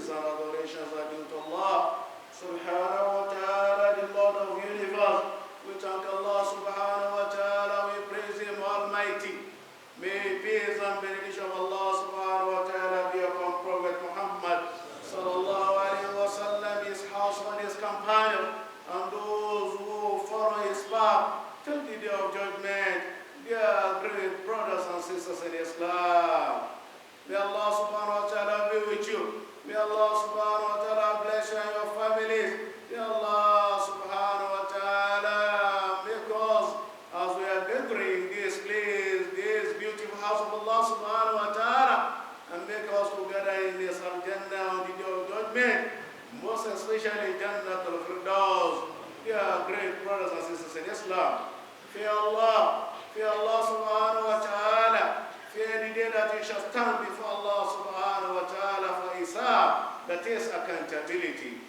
praises and adorations are due to Allah subhanahu wa ta'ala, the Lord of the universe. We thank Allah subhanahu wa ta'ala, we praise Him Almighty. May peace and benediction of Allah subhanahu wa ta'ala be upon Prophet Muhammad sallallahu alayhi wa sallam, his household, his companions, and those who follow his path till the day of judgment. Dear great brothers and sisters in Islam, may Allah subhanahu wa ta'ala be with you. May Allah subhanahu wa ta'ala bless you and your families. May Allah subhanahu wa ta'ala make us, as we are gathering this place, this beautiful house of Allah subhanahu wa ta'ala, and make us together in this Al-Jannah on the day of judgment, most especially Jannah al-Firdaus. Dear great brothers and sisters in Islam, fear Allah subhanahu wa ta'ala. Fear the day that you shall stand before Allah subhanahu wa ta'ala for Hisab, that is accountability.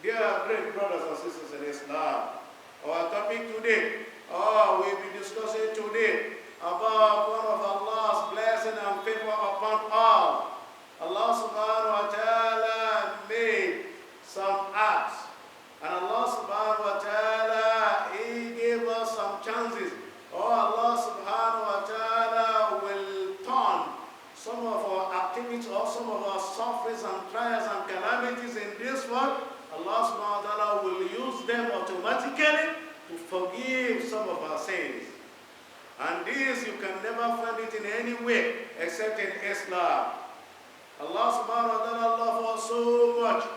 Dear great brothers and sisters in Islam, our topic today, we'll be discussing today about one of Allah's blessing and favor upon all. Allah subhanahu wa ta'ala made some acts, and Allah subhanahu wa ta'ala, He gave us some chances. Allah subhanahu wa ta'ala will turn some of our activities or some of our sufferings and trials and calamities in this world. Allah subhanahu wa ta'ala will use them automatically to forgive some of our sins. And this you can never find it in any way except in Islam. Allah subhanahu wa ta'ala loves us so much.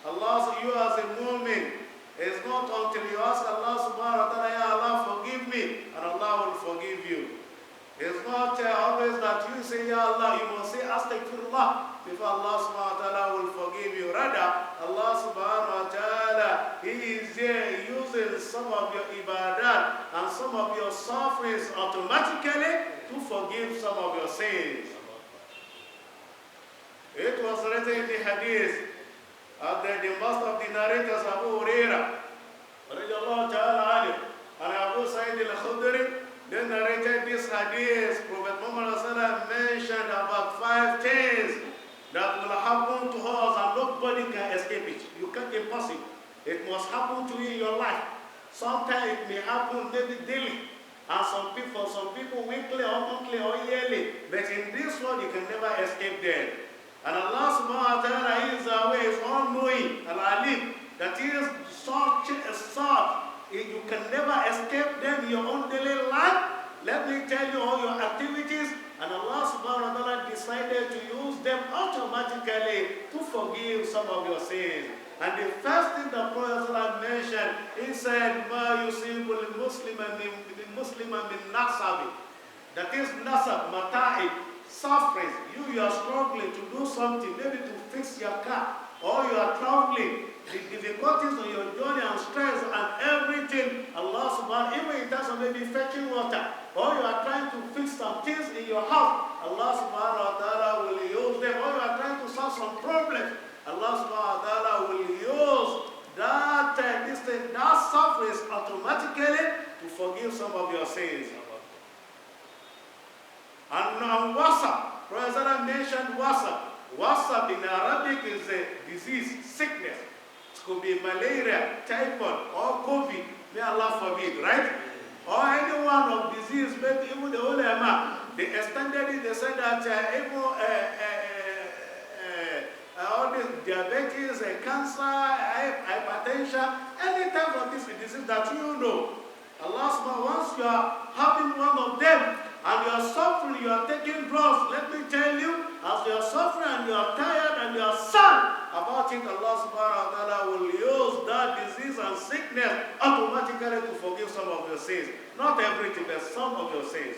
Allah says, you as a mu'min, it's not until you ask Allah subhanahu wa ta'ala, Ya Allah, forgive me, and Allah will forgive you. It's not always that you say, Ya Allah, you must say Astaghfirullah before Allah subhanahu wa ta'ala will forgive you. Rather, Allah subhanahu wa ta'ala, He is there using some of your ibadat and some of your sufferings automatically to forgive some of your sins. It was written in the hadith, the master of the narrators, Abu Huraira, and Abu Sa'id al-Khudri, then narrated this hadith. Prophet Muhammad mentioned about 5 things that will happen to us and nobody can escape it. You can't, impossible. It must happen to you in your life. Sometimes it may happen maybe daily, and some people weekly or monthly or yearly, but in this world you can never escape them. And Allah subhanahu wa ta'ala is aware, is all-knowing, al-alim, that He is such a sort, you can never escape them in your own daily life. Let me tell you all your activities, and Allah subhanahu wa ta'ala decided to use them automatically to forgive some of your sins. And the first thing the Prophet mentioned, he said, مَا يُصِيبُ الْمُسْلِمَ مِنْ نَصَبِ. That is nasab, mata'ib, suffering. You are struggling to do something, maybe to fix your car, or you are traveling, the difficulties of your journey and stress and everything. Allah subhanahu, even in terms of maybe fetching water, or you are trying to fix some things in your house, Allah subhanahu wa ta'ala will use them. Or you are trying to solve some problems, Allah subhanahu wa ta'ala will use that that suffering automatically to forgive some of your sins. And on WhatsApp, Prophet mentioned WhatsApp. WhatsApp in Arabic is a disease, sickness. It could be malaria, typhoid, or COVID. May Allah forbid, right? Or any one of disease, maybe even the ulama, they extended it. They said that even all this diabetes, cancer, hypertension, any type of this disease that you know, Allah subhanahu, once you are having one of them, and you are suffering, you are taking drugs, let me tell you, as you are suffering and you are tired and you are sad about it, Allah subhanahu wa ta'ala will use that disease and sickness automatically to forgive some of your sins. Not everything, but some of your sins.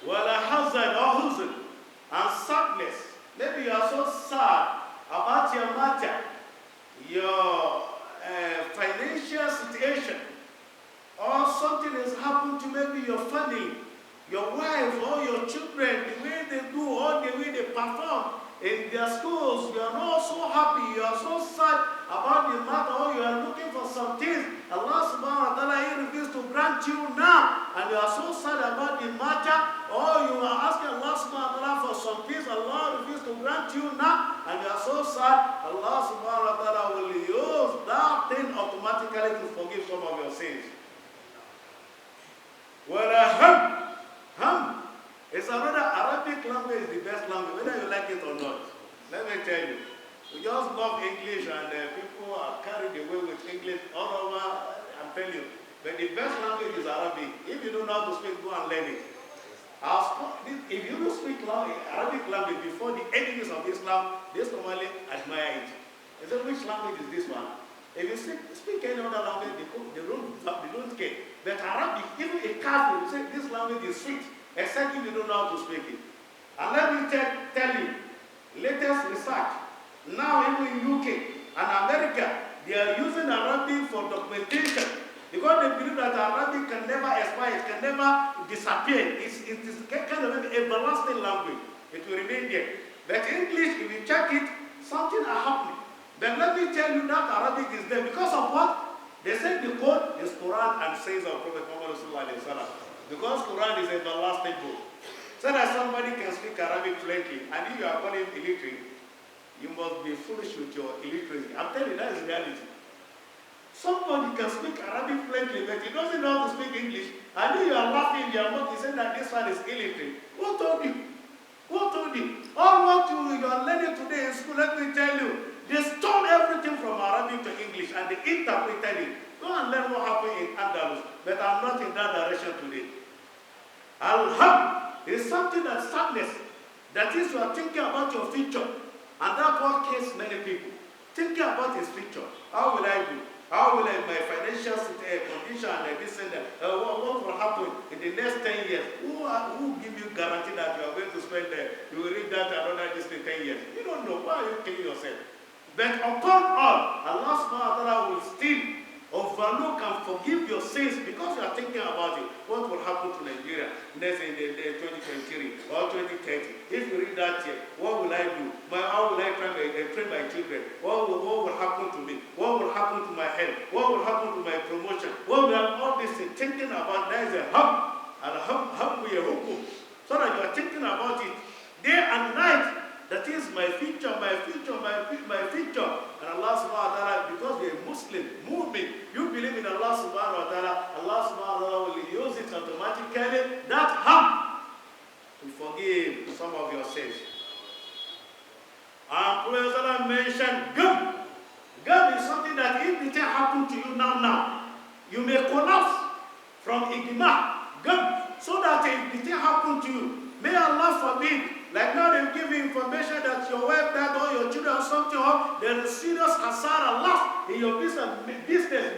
Wala hazard or huzn, and sadness. Maybe you are so sad about your matter, your financial situation, or something has happened to maybe your family, your wife or your children, the way they do or the way they perform in their schools, you are not so happy, you are so sad about the matter, or you are looking for some things. Allah subhanahu wa ta'ala, He reveals to to grant you now, and you are so sad about the matter, or you are asking Allah subhanahu wa ta'ala for some peace, Allah refuses to grant you now, and you are so sad, Allah subhanahu wa ta'ala will use that thing automatically to forgive some of your sins. Ham is another Arabic language, the best language, whether you like it or not. Let me tell you. We just love English, and people are carried away with English all over, I'm telling you. But the best language is Arabic. If you don't know how to speak, go and learn it. If you don't speak Arabic language before the enemies of Islam, they normally admire it. They say, which language is this one? If you speak any other language, they don't care. But Arabic, even a kafir will say this language is sweet, except if you don't know how to speak it. And let me tell you, latest research, now even in UK and America, they are using Arabic for documentation because they believe that Arabic can never expire, it can never disappear. It is kind of an everlasting language. It will remain there. But English, if you check it, something is happening. Then let me tell you that Arabic is there because of what? They say the code is Quran and says of Prophet Muhammad sallallahu alaihi wasallam. Because Quran is an everlasting book. So that somebody can speak Arabic fluently, and if you are calling illiterate, you must be foolish with your illiteracy. I'm telling you, that is reality. Somebody can speak Arabic fluently, but he doesn't know how to speak English, and if you are laughing in your mouth, you say that this one is illiterate. Who told you? Who told you? All what you are learning today in school, let me tell you, they stole everything from Arabic to English, and they interpreted it. Go and learn what happened in Andalus, but I'm not in that direction today. Al-Ham is something that's sadness. That is, you are thinking about your future. And that's what kills many people. Thinking about his future. How will I do? How will my financial condition and this and that? What will happen in the next 10 years? Who give you guarantee that you are going to spend you will read that another this in 10 years? You don't know. Why are you killing yourself? But upon all, Allah subhanahu wa ta'ala will still overlook and forgive your sins because you are thinking about it. What will happen to Nigeria next in the 2023 or 2030? If you read that here, what will I do? How will I train my children? What will happen to me? What will happen to my health? What will happen to my promotion? What will all this thinking about? There is a hum, and a hum with a hukum. So that you are thinking about it day and night. That is my future, my future, my future. And Allah subhanahu wa ta'ala, because we are Muslim, movement, you believe in Allah subhanahu wa ta'ala, Allah subhanahu wa ta'ala will use it automatically. That harm will forgive some of your sins. And Prophet mentioned gum. Gum is something that if it happen to you now, you may collapse from igma, gum, so that if it happen to you, may Allah forbid. Like now they give you information that your wife died or your children or something, or there is serious hasara loss in your business,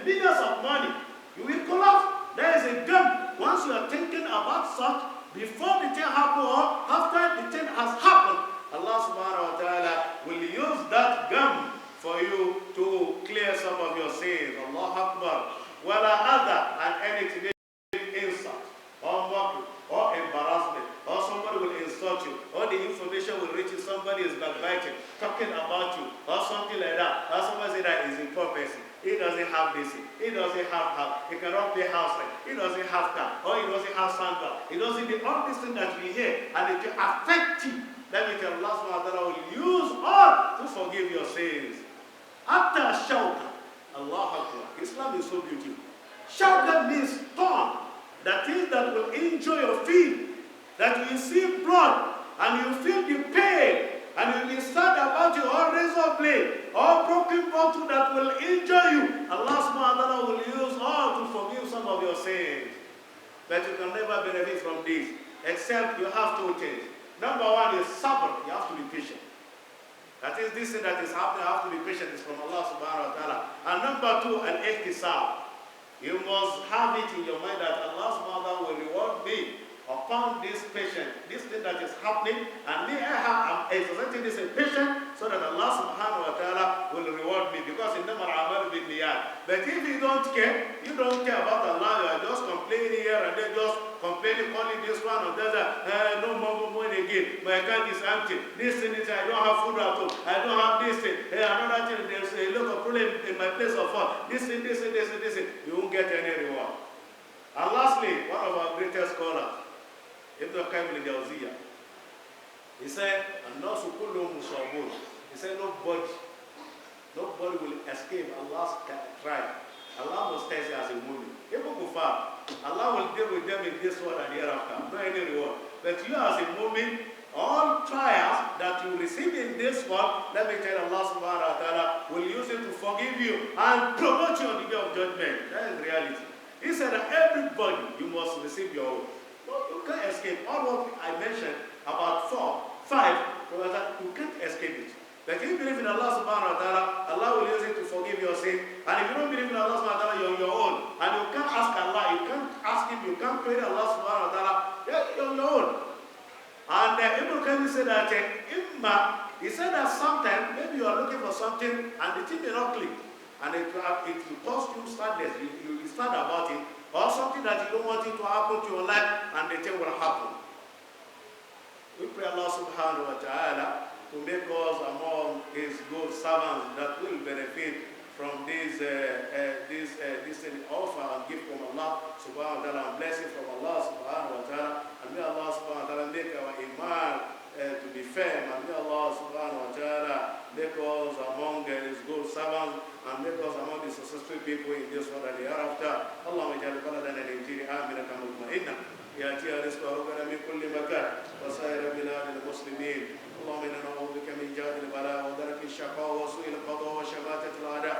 millions of money. You will collapse. There is a gum. Once you are thinking about such, before the thing happens or after the thing has happened, Allah subhanahu wa ta'ala will use that gum for you to clear some of your sins. Allah Akbar. Wala other and anything insult or mockery or embarrassment, or somebody will insult you, or the information will reach you, somebody is backbiting, talking about you, or something like that, or somebody say that is a poor person, he doesn't have this, he doesn't have house, he cannot pay house rent, he doesn't have car, or he doesn't have sandbag, he doesn't do all these things that we hear, and it will affect you. Let me tell Allah subhanahu wa ta'ala will use all to forgive your sins. After shawka, Allah Akbar. Islam is so beautiful. Shawka means thorn. That is, that will injure your feet, that you see blood, and you feel the pain, and you will be sad about your or razor blade, or broken bottle that will injure you. Allah subhanahu wa ta'ala will use all to forgive some of your sins. But you can never benefit from this, except you have two things. Number one is sabr, you have to be patient. That is, this thing that is happening, you have to be patient, is from Allah subhanahu wa ta'ala. And number two, al-ihtisab. You must have it in your mind that Allah subhanahu wa ta'ala will reward me upon this patient, this thing that is happening, and me, I'm exercising this patient so that Allah subhanahu wa ta'ala will reward me, because in the amal bin niyat. But if you don't care about Allah, you are just complaining here and then just complaining, calling this one or that, no more money again, my account is empty, this thing is, I don't have food at home, I don't have this thing, another thing, there's a lot of problem in my place of work, this thing, you won't get any reward. And lastly, one of our greatest scholars, Ibn Qayyim al-Jawziyya, he said, "An-nasu kulluhum musawwun." He said, nobody will escape Allah's trial. Allah must test you as a mu'min. Even kufar, Allah will deal with them in this world and hereafter. No any reward. But you as a mu'min, all trials that you receive in this world, let me tell you, Allah subhanahu wa ta'ala will use it to forgive you and promote you on the day of judgment. That is reality. He said that everybody, you must receive your own. No, you can't escape. All what I mentioned, about 4, 5, you can't escape it. But if you believe in Allah subhanahu wa ta'ala, Allah will use it to forgive your sin. And if you don't believe in Allah subhanahu wa ta'ala, you're on your own. And you can't ask Allah, you can't ask Him, you can't pray to Allah subhanahu wa ta'ala, you're on your own. And Ibn Qayyim said that, he said that sometimes, maybe you are looking for something and the thing may not click. And it will cause you sadness, you will sad about it. Or something that you don't want it to happen to your life and the thing will happen. We pray Allah subhanahu wa ta'ala to make us among His good servants that will benefit from this offer and gift from Allah subhanahu wa ta'ala and blessing from Allah subhanahu wa ta'ala. And may Allah subhanahu wa ta'ala make our iman to be firm. And may Allah subhanahu wa ta'ala make us among His good servants and make us among the successful people in this world and hereafter. Allahumma ij'al baladana al-Nigeria aminatan mutma'inna يأتيها رزقها رغدا من كل مكان وسائر بلاد المسلمين. اللهم إنا نعوذ بك من جهد البلاء ودرك الشقاء وسوء القضاء وشماتة الأعداء.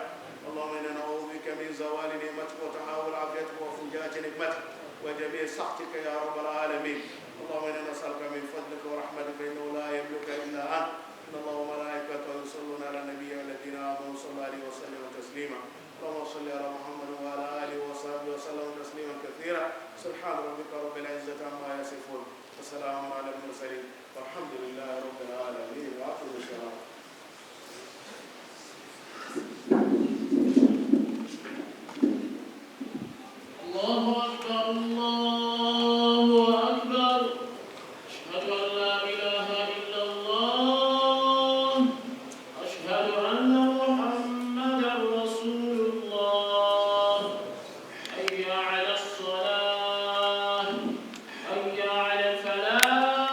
اللهم إنا نعوذ بك من زوال نعمتك وتحول عافيتك وفجاءة نقمتك وجميع سخطك يا رب العالمين. اللهم إنا نسألك من فضلك ورحمتك إنه لا يملك إلا أنت. إن الله وملائكته يصلون على النبي والذين آمنوا صلى الله عليه وسلم تسليما. اللهم صل على محمد وعلى آله وصحبه وسلم تسليما كثيرا. سبحان ربك رب العزة عما يصفون وسلام على المرسلين والحمد لله رب العالمين وآخر السلام. الله أكبر الله